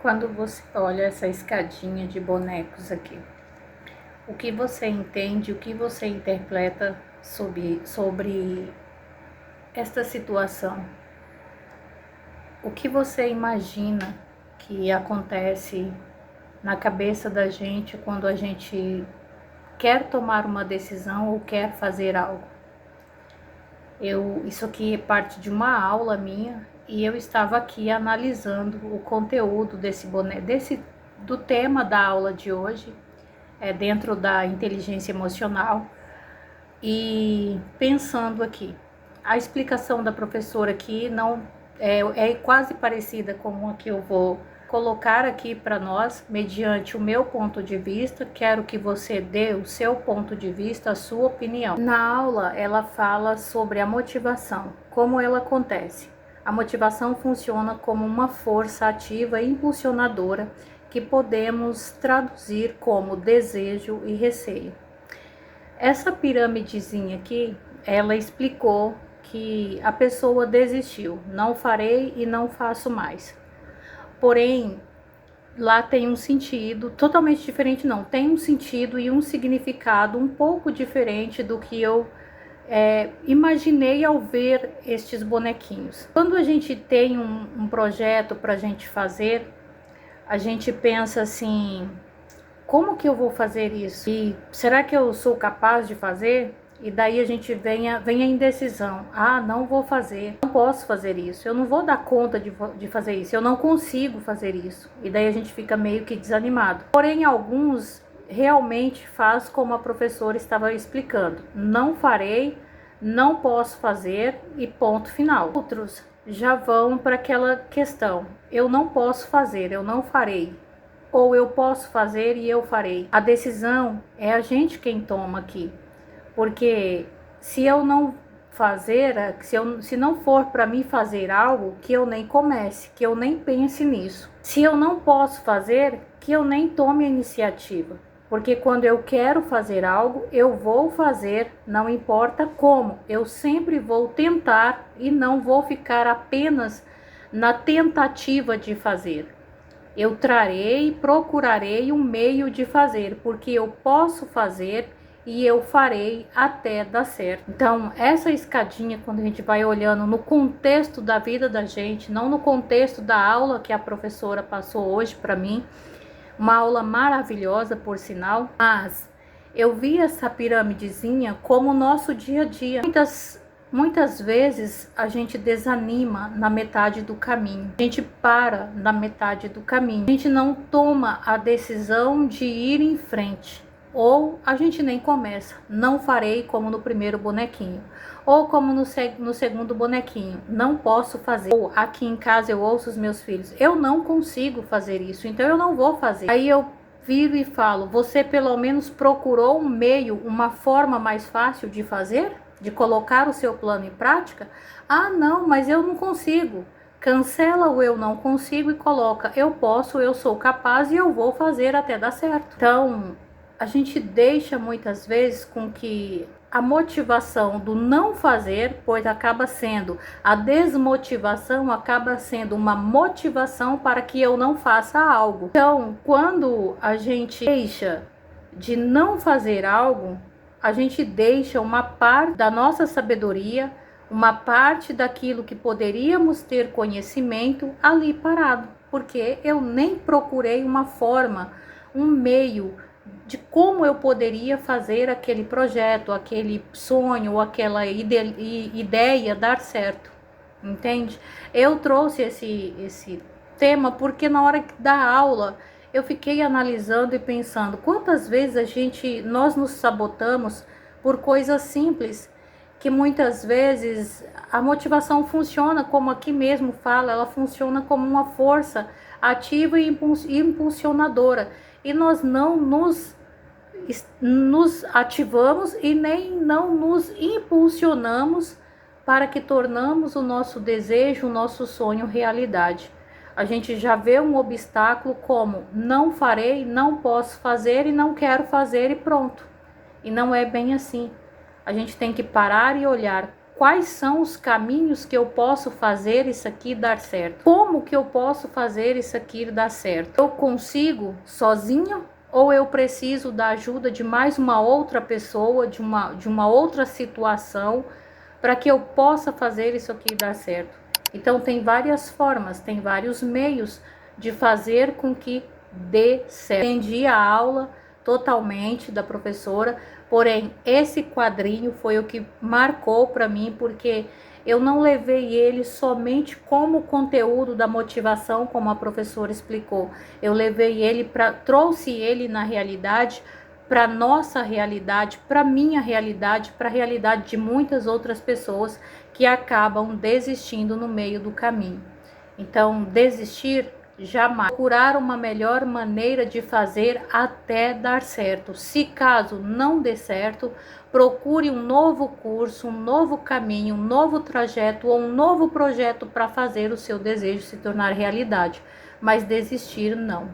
Quando você olha essa escadinha de bonecos aqui, o que você entende, o que você interpreta sobre esta situação? O que você imagina que acontece na cabeça da gente quando a gente quer tomar uma decisão ou quer fazer algo? Isso aqui é parte de uma aula minha e eu estava aqui analisando o conteúdo do tema da aula de hoje, dentro da inteligência emocional, e pensando aqui. A explicação da professora aqui não é quase parecida com a que eu vou colocar aqui para nós, mediante o meu ponto de vista. Quero que você dê o seu ponto de vista, a sua opinião. Na aula, ela fala sobre a motivação, como ela acontece. A motivação funciona como uma força ativa e impulsionadora que podemos traduzir como desejo e receio. Essa piramidezinha aqui, ela explicou que a pessoa desistiu, não farei e não faço mais. Porém, lá tem um sentido totalmente diferente, não, tem um sentido e um significado um pouco diferente do que eu imaginei ao ver estes bonequinhos. Quando a gente tem um projeto para a gente fazer, a gente pensa assim: como que eu vou fazer isso? E será que eu sou capaz de fazer? E daí a gente vem a indecisão. Ah, não vou fazer, não posso fazer isso, eu não vou dar conta de fazer isso, eu não consigo fazer isso. E daí a gente fica meio que desanimado. Porém, alguns realmente faz como a professora estava explicando. Não farei, não posso fazer e ponto final. Outros já vão para aquela questão: eu não posso fazer, eu não farei. Ou eu posso fazer e eu farei. A decisão é a gente quem toma aqui. Porque se eu não fazer, se não for para mim fazer algo, que eu nem comece, que eu nem pense nisso. Se eu não posso fazer, que eu nem tome a iniciativa. Porque quando eu quero fazer algo, eu vou fazer, não importa como. Eu sempre vou tentar e não vou ficar apenas na tentativa de fazer. Eu trarei, procurarei um meio de fazer, porque eu posso fazer e eu farei até dar certo. Então, essa escadinha, quando a gente vai olhando no contexto da vida da gente, não no contexto da aula que a professora passou hoje para mim, uma aula maravilhosa, por sinal, mas eu vi essa piramidezinha como o nosso dia a dia. Muitas vezes a gente desanima na metade do caminho, a gente para na metade do caminho, a gente não toma a decisão de ir em frente, ou a gente nem começa. Não farei, como no primeiro bonequinho, ou como no segundo bonequinho, não posso fazer. Ou aqui em casa eu ouço os meus filhos: eu não consigo fazer isso, então eu não vou fazer. Aí eu viro e falo: você pelo menos procurou um meio, uma forma mais fácil de fazer? De colocar o seu plano em prática? Ah, não, mas eu não consigo. Cancela o eu não consigo e coloca: eu posso, eu sou capaz e eu vou fazer até dar certo. Então, a gente deixa muitas vezes com que a motivação do não fazer, pois acaba sendo a desmotivação, acaba sendo uma motivação para que eu não faça algo. Então, quando a gente deixa de não fazer algo, a gente deixa uma parte da nossa sabedoria, uma parte daquilo que poderíamos ter conhecimento ali parado, porque eu nem procurei uma forma, um meio de como eu poderia fazer aquele projeto, aquele sonho, ou aquela ideia dar certo, entende? Eu trouxe esse tema porque na hora da aula eu fiquei analisando e pensando quantas vezes nós nos sabotamos por coisas simples, que muitas vezes a motivação funciona, como aqui mesmo fala, ela funciona como uma força ativa e impulsionadora, e nós não nos ativamos e nem não nos impulsionamos para que tornamos o nosso desejo, o nosso sonho realidade. A gente já vê um obstáculo como: não farei, não posso fazer e não quero fazer e pronto. E não é bem assim. A gente tem que parar e olhar quais são os caminhos que eu posso fazer isso aqui dar certo. Como que eu posso fazer isso aqui dar certo? Eu consigo sozinho ou eu preciso da ajuda de mais uma outra pessoa, de uma outra situação, para que eu possa fazer isso aqui dar certo? Então tem várias formas, tem vários meios de fazer com que dê certo. Entendi a aula totalmente da professora, porém esse quadrinho foi o que marcou para mim, porque eu não levei ele somente como conteúdo da motivação, como a professora explicou. Eu levei ele trouxe ele na realidade, para nossa realidade, para minha realidade, para a realidade de muitas outras pessoas que acabam desistindo no meio do caminho. Então, desistir jamais. Procurar uma melhor maneira de fazer até dar certo. Se caso não dê certo, procure um novo curso, um novo caminho, um novo trajeto ou um novo projeto para fazer o seu desejo se tornar realidade. Mas desistir não.